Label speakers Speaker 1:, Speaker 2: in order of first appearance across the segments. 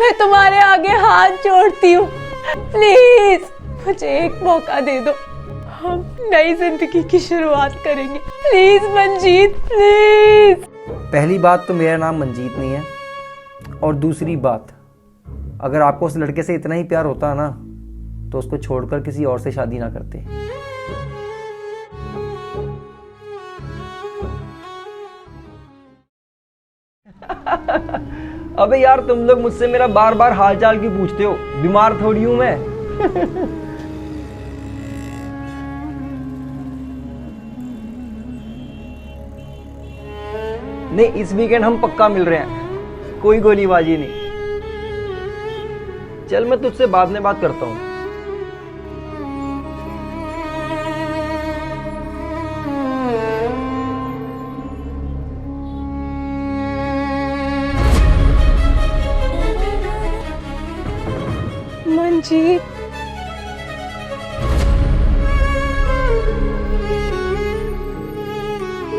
Speaker 1: मैं तुम्हारे आगे हाथ जोड़ती हूँ, प्लीज मुझे एक मौका दे दो। हम नई जिंदगी की शुरुआत करेंगे, प्लीज मंजीत प्लीज।
Speaker 2: पहली बात तो मेरा नाम मंजीत नहीं है, और दूसरी बात, अगर आपको उस लड़के से इतना ही प्यार होता ना तो उसको छोड़कर किसी और से शादी ना करते। अबे यार, तुम लोग मुझसे मेरा बार बार हाल चाल क्यों पूछते हो? बीमार थोड़ी हूं मैं। नहीं, इस वीकेंड हम पक्का मिल रहे हैं, कोई गोलीबाजी नहीं। चल, मैं तुझसे बाद में बात करता हूँ।
Speaker 1: मंजीत,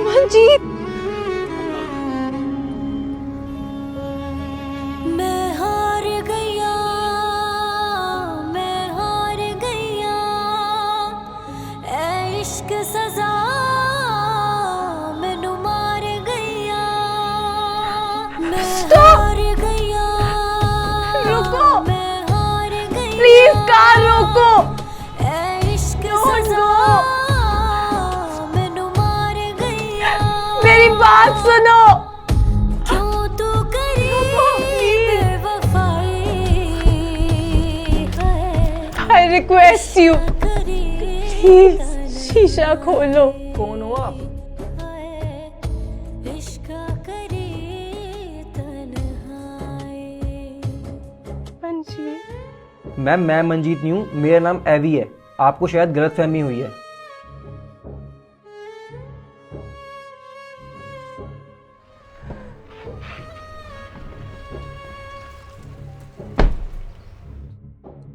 Speaker 1: मंजीत।
Speaker 3: मैं हार गया, मैं हार गया, ऐ इश्क सजा मैनू मार गया। मैं हार गया,
Speaker 1: रुको,
Speaker 3: मैं हार गया,
Speaker 1: प्लीज कार रोको।
Speaker 3: ऐ इश्क सजा मैनू मार गया।
Speaker 1: मेरी बात सुनो।
Speaker 3: क्यों तू करी बेवफाई है,
Speaker 1: आई रिक्वेस्ट यू,
Speaker 3: करी
Speaker 1: प्लीज शीशा खोलो।
Speaker 2: कौन हो आप?
Speaker 3: इश्क करी तन्हाई।
Speaker 1: मंजीत,
Speaker 2: मैम, मैं मंजीत नहीं हूँ, मेरा नाम एवी है। आपको शायद गलतफहमी हुई है।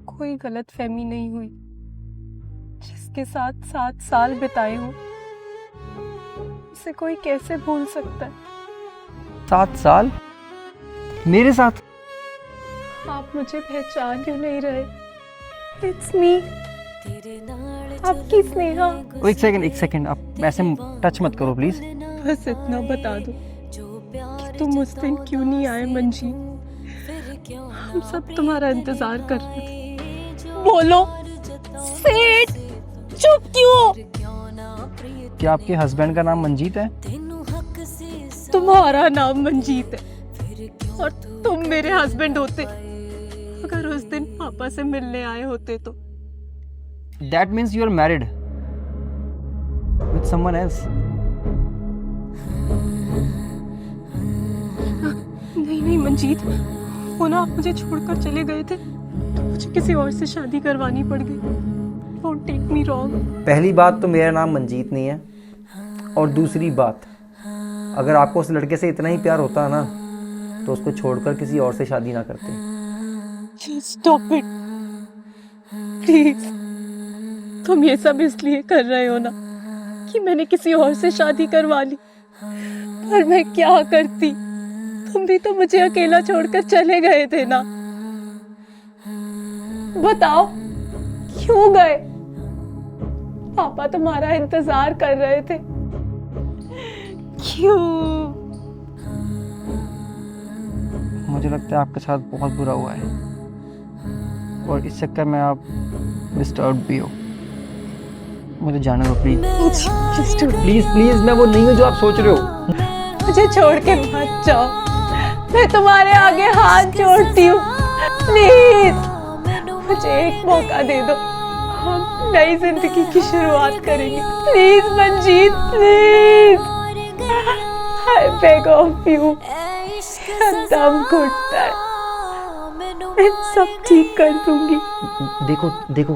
Speaker 1: कोई गलतफहमी नहीं हुई। जिसके साथ 7 साल बिताए हो उसे कोई कैसे भूल सकता है?
Speaker 2: 7 साल मेरे साथ?
Speaker 1: आप मुझे पहचान क्यों नहीं रहे? इट्स मी, आपकी स्नेहा।
Speaker 2: एक सेकंड, आप ऐसे टच मत करो प्लीज।
Speaker 1: बस इतना बता दो कि तुम उस दिन क्यों नहीं आए मंजीत। हम सब तुम्हारा इंतजार कर रहे थे। बोलो, सेठ, चुप क्यों?
Speaker 2: क्या आपके हस्बैंड का नाम मंजीत है?
Speaker 1: तुम्हारा नाम मंजीत है और तुम मेरे हस्बैंड होते अगर उस दिन पापा से मिलने आए होते तो।
Speaker 2: That means you are married with someone else.
Speaker 1: नहीं मंजीत, वो ना आप मुझे छोड़कर चले गए थे तो मुझे किसी और से शादी करवानी पड़ गई। Don't take me wrong।
Speaker 2: पहली बात तो मेरा नाम मंजीत नहीं है, और दूसरी बात, अगर आपको उस लड़के से इतना ही प्यार होता ना तो उसको छोड़कर किसी और से शादी ना करते।
Speaker 1: Just stop it, please. तुम ये सब इसलिए कर रहे हो ना कि मैंने किसी और से शादी करवा ली, पर मैं क्या करती? तुम भी तो मुझे अकेला छोड़कर चले गए थे ना। बताओ, क्यों गए? पापा तुम्हारा इंतजार कर रहे थे। क्यों?
Speaker 2: मुझे लगता है आपके साथ बहुत बुरा हुआ है, और इस चक्कर में आप डिस्टर्ब भी हो। मुझे जाने दो प्लीज। प्लीज प्लीज, मैं वो नहीं हूँ जो आप सोच रहे हो।
Speaker 1: मुझे छोड़ के मत जाओ, मैं तुम्हारे आगे हाथ जोड़ती हूँ, प्लीज मुझे एक मौका दे दो। हम नई जिंदगी की शुरुआत करेंगे, please Manjeet please. I beg of you, दम घुटता है, मैं सब ठीक कर दूंगी।
Speaker 2: देखो देखो,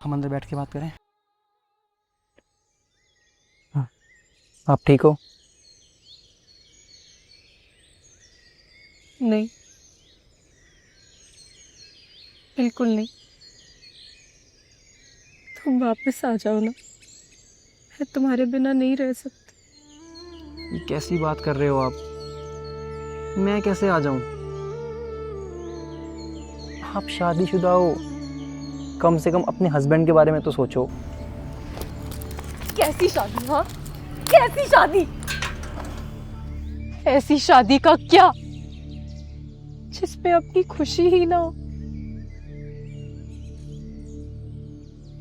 Speaker 2: हम अंदर बैठ के बात करें। हाँ, आप ठीक हो?
Speaker 1: नहीं, बिल्कुल नहीं। तुम वापस आ जाओ ना, मैं तुम्हारे बिना नहीं रह सकती।
Speaker 2: ये कैसी बात कर रहे हो आप? मैं कैसे आ जाऊं? आप शादीशुदा हो, कम से कम अपने हस्बैंड के बारे में तो सोचो।
Speaker 1: कैसी शादी? हाँ, कैसी शादी? ऐसी शादी का क्या जिसमें अपनी खुशी ही ना हो?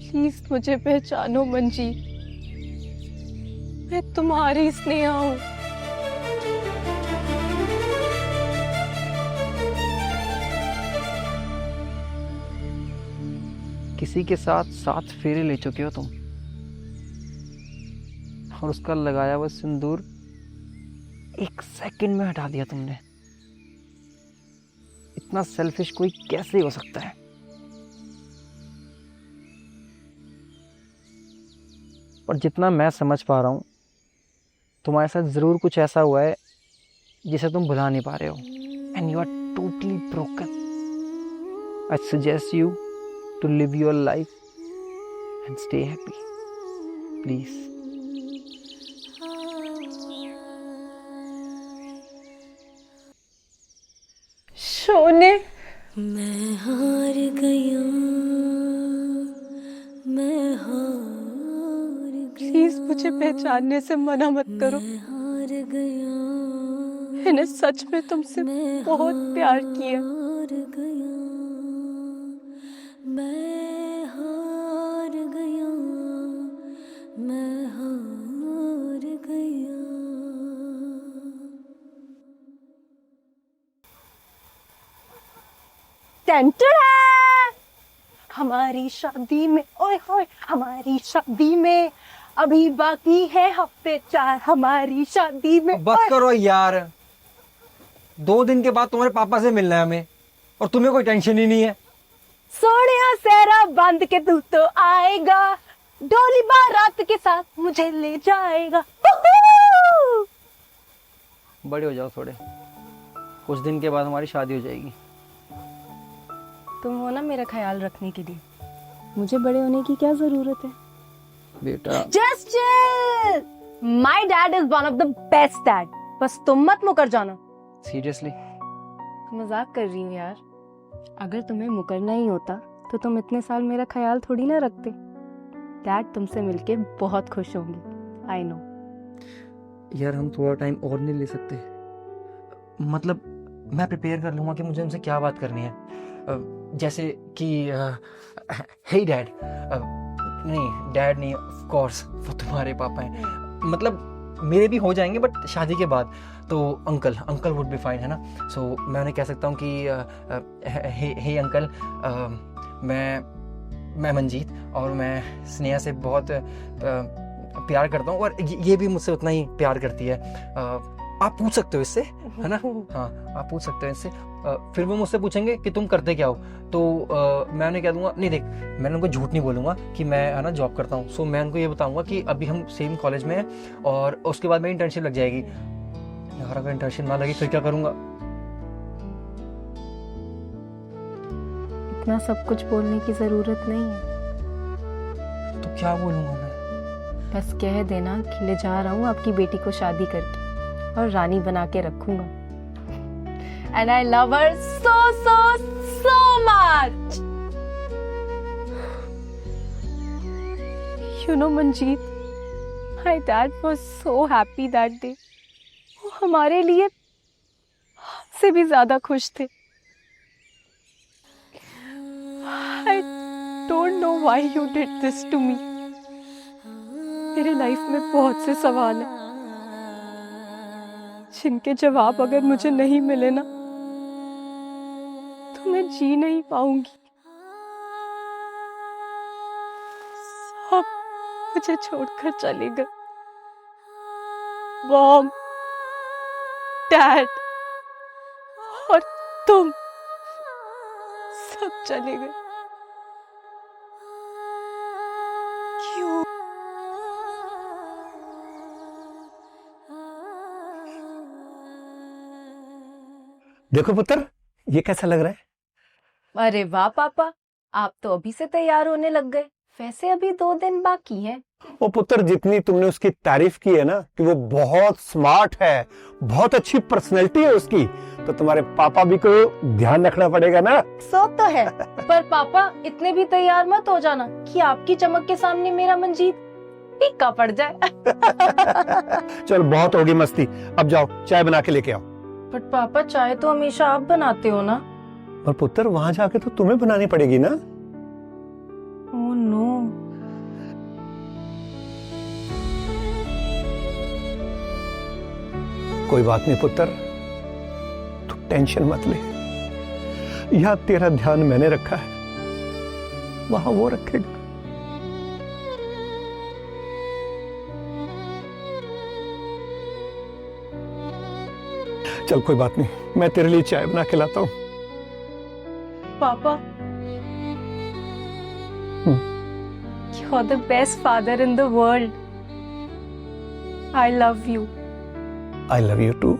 Speaker 1: प्लीज मुझे पहचानो मंजीत, मैं तुम्हारी स्नेहा हूं।
Speaker 2: किसी के साथ 7 फेरे ले चुके हो तुम, और उसका लगाया हुआ सिंदूर 1 सेकंड में हटा दिया तुमने। इतना सेल्फिश कोई कैसे हो सकता है? और जितना मैं समझ पा रहा हूं, तुम्हारे साथ जरूर कुछ ऐसा हुआ है जिसे तुम भुला नहीं पा रहे हो, and you are totally broken. I suggest you to live your life and stay happy, please.
Speaker 1: शोने,
Speaker 3: मैं हार गया, मैं हार गया,
Speaker 1: प्लीज मुझे पहचानने से मना मत करो।
Speaker 3: मैं हार गया,
Speaker 1: मैंने सच में तुमसे बहुत प्यार किया।
Speaker 3: हार गया, मैं हार गया, मैं हार गया।
Speaker 1: सेंटर है हमारी शादी में, ओए होए हमारी शादी में अभी बाकी है हफ्ते 4 हमारी शादी में।
Speaker 2: बस करो यार, 2 दिन के बाद तुम्हारे पापा से मिलना है हमें, और तुम्हें कोई टेंशन ही नहीं है।
Speaker 1: सोनिया सेरा बांध के तू तो आएगा, डोली बारात के साथ मुझे ले जाएगा।
Speaker 2: बड़े हो जाओ थोड़े, कुछ दिन के बाद हमारी शादी हो जाएगी।
Speaker 1: तुम हो ना मेरा ख्याल रखने के लिए, मुझे बड़े होने की क्या जरूरत है?
Speaker 2: बेटा
Speaker 1: just chill, my dad is one of the best dad. बस तुम मत मुकर जाना।
Speaker 2: सीरियसली?
Speaker 1: मजाक कर रही हूँ यार। अगर तुम्हें मुकरना ही होता तो तुम इतने साल मेरा ख्याल थोड़ी ना रखते। डैड तुमसे मिलके बहुत खुश होंगे, आई नो।
Speaker 2: यार हम थोड़ा टाइम और नहीं ले सकते? मतलब मैं प्रिपेयर कर लूँगा कि मुझे उनसे क्या बात करनी है। जैसे कि हे डैड, नहीं डैड नहीं, ऑफ कोर्स वो तुम्हारे पापा हैं, मतलब मेरे भी हो जाएंगे बट शादी के बाद। तो अंकल वुड बी फाइन, है ना? सो मैं उन्हें कह सकता हूँ कि हे अंकल, मैं मंजीत और मैं स्नेहा से बहुत प्यार करता हूँ, और ये भी मुझसे उतना ही प्यार करती है। आप पूछ सकते हो इससे, है ना? हाँ, आप पूछ सकते हो इससे। फिर वो मुझसे पूछेंगे कि तुम करते क्या हो, तो मैं उन्हें कह दूंगा, नहीं देख, मैंने उनको झूठ नहीं बोलूँगा कि मैं है ना जॉब करता हूँ। सो मैं उनको ये बताऊँगा कि अभी हम सेम कॉलेज में हैं और उसके बाद मेरी इंटर्नशिप लग जाएगी। यार अगर इंटर्नशिप ना लगी फिर क्या करूँगा?
Speaker 1: इतना सब कुछ बोलने की जरूरत नहीं है।
Speaker 2: तो क्या बोलूँगा मैं?
Speaker 1: बस कह देना कि ले जा रहा हूँ आपकी बेटी को शादी करके और रानी बना के रखूंगा। And I love her so so so much. You know Manjeet, my dad was so happy that day. वो हमारे लिए हमसे भी ज्यादा खुश थे। I don't know why you did this to me. मेरे लाइफ में बहुत से सवाल हैं जिनके जवाब अगर मुझे नहीं मिले ना तो मैं जी नहीं पाऊंगी। सब मुझे छोड़कर चले गए। मॉम, डैड और तुम सब चले गए। क्यों?
Speaker 4: देखो पुत्र, ये कैसा लग रहा है?
Speaker 1: अरे वाह पापा, आप तो अभी से तैयार होने लग गए। वैसे अभी 2 दिन बाकी है।
Speaker 4: वो पुत्र, जितनी तुमने उसकी तारीफ की है ना कि वो बहुत स्मार्ट है, बहुत अच्छी पर्सनैलिटी है उसकी, तो तुम्हारे पापा भी को ध्यान रखना पड़ेगा ना।
Speaker 1: सो तो है, पर पापा इतने भी तैयार मत हो जाना कि आपकी चमक के सामने मेरा मंजीत फीका पड़ जाए।
Speaker 4: चल बहुत होगी मस्ती, अब जाओ चाय बना के लेके आओ।
Speaker 1: बट पापा चाय तो हमेशा आप बनाते हो ना।
Speaker 4: और पुत्र, वहां जाके तो तुम्हें बनानी पड़ेगी ना।
Speaker 1: Oh no.
Speaker 4: कोई बात नहीं पुत्र, तू टेंशन मत ले। यहाँ तेरा ध्यान मैंने रखा है, वहां वो रखेगा। चल कोई बात नहीं, मैं तेरे लिए चाय बना के लाता हूँ।
Speaker 1: पापा, you're the best father in the world. I love you.
Speaker 4: I love you too.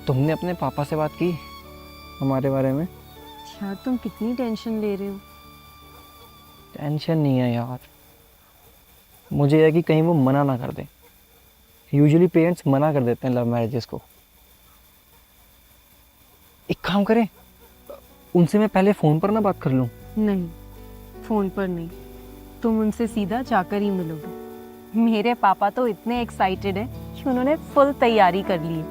Speaker 2: तुमने अपने पापा से बात की हमारे बारे में?
Speaker 1: यार तुम कितनी टेंशन ले रहे हो।
Speaker 2: टेंशन नहीं है यार, मुझे यह कि कहीं वो मना ना कर दें। यूजुअली पेरेंट्स मना कर देते हैं लव मैरिजेस को। एक काम करें, उनसे मैं पहले फ़ोन पर ना बात कर लूँ।
Speaker 1: नहीं, फोन पर नहीं, तुम उनसे सीधा जाकर ही मिलोगे। मेरे पापा तो इतने एक्साइटेड हैं कि उन्होंने फुल तैयारी कर ली है।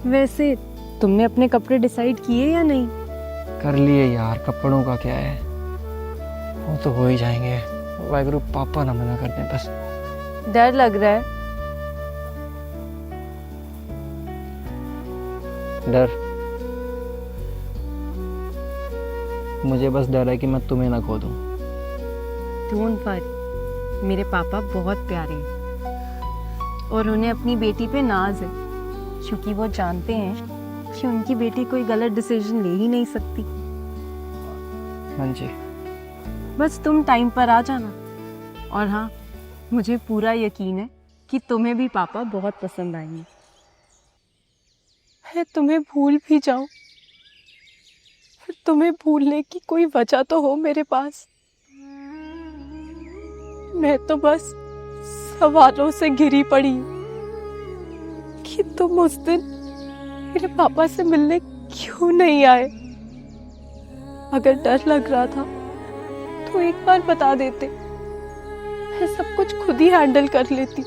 Speaker 1: वैसे तुमने अपने कपड़े डिसाइड किए या नहीं?
Speaker 2: कर लिए यार, कपड़ों का क्या है, वो तो हो ही जाएंगे। वाहिगुरु पापा ना मना कर दें बस।
Speaker 1: डर लग रहा है।
Speaker 2: डर? मुझे बस डर है कि मैं तुम्हें ना खो दूं।
Speaker 1: डोंट वरी, मेरे पापा बहुत प्यारे हैं और उन्हें अपनी बेटी पे नाज है, क्योंकि वो जानते हैं कि उनकी बेटी कोई गलत डिसीजन ले ही नहीं सकती।
Speaker 2: हाँ जी।
Speaker 1: बस तुम टाइम पर आ जाना। और हाँ, मुझे पूरा यकीन है कि तुम्हें भी पापा बहुत पसंद आएंगे। मैं तुम्हें भूल भी जाऊं, फिर तुम्हें भूलने की कोई वजह तो हो मेरे पास। मैं तो बस सवालों से घिरी पड़ी हूं कि तुम उस दिन मेरे पापा से मिलने क्यों नहीं आए। अगर डर लग रहा था तो एक बार बता देते, मैं सब कुछ खुद ही हैंडल कर लेती।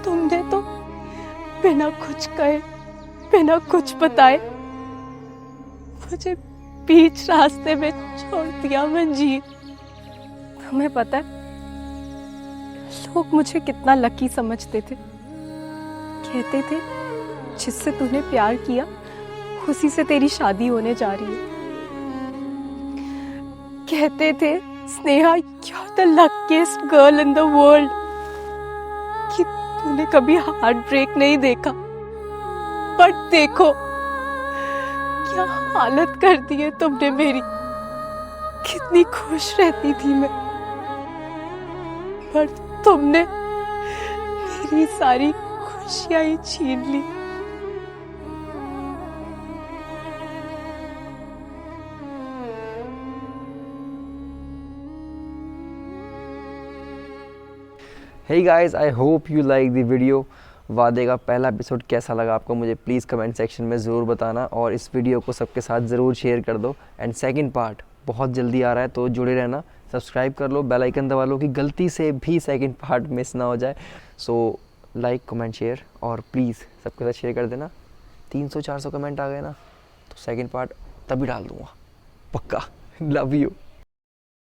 Speaker 1: तुमने तो बिना कुछ कहे, बिना कुछ बताए मुझे बीच रास्ते में छोड़ दिया मंजीत। तुम्हें पता है लोग मुझे कितना लकी समझते थे। कहते थे जिससे तूने प्यार किया उसी से तेरी शादी होने जा रही है। कहते थे Sneha, you are the luckiest girl in the world, कि तूने कभी हार्ट ब्रेक नहीं देखा। बट देखो क्या हालत कर दी है तुमने मेरी। कितनी खुश रहती थी मैं, पर तुमने मेरी सारी खुशियां ही छीन ली।
Speaker 2: Hey guys, I hope you like the video. वादे का पहला एपिसोड कैसा लगा आपको, मुझे प्लीज़ कमेंट सेक्शन में ज़रूर बताना, और इस वीडियो को सबके साथ ज़रूर शेयर कर दो। एंड सेकंड पार्ट बहुत जल्दी आ रहा है, तो जुड़े रहना, सब्सक्राइब कर लो, बेल आइकन दबा लो कि गलती से भी सेकंड पार्ट मिस ना हो जाए। सो लाइक, कमेंट, शेयर, और प्लीज़ सबके साथ शेयर कर देना। 300-400 कमेंट आ गए ना तो सेकंड पार्ट तभी डाल दूँगा, पक्का। Love you.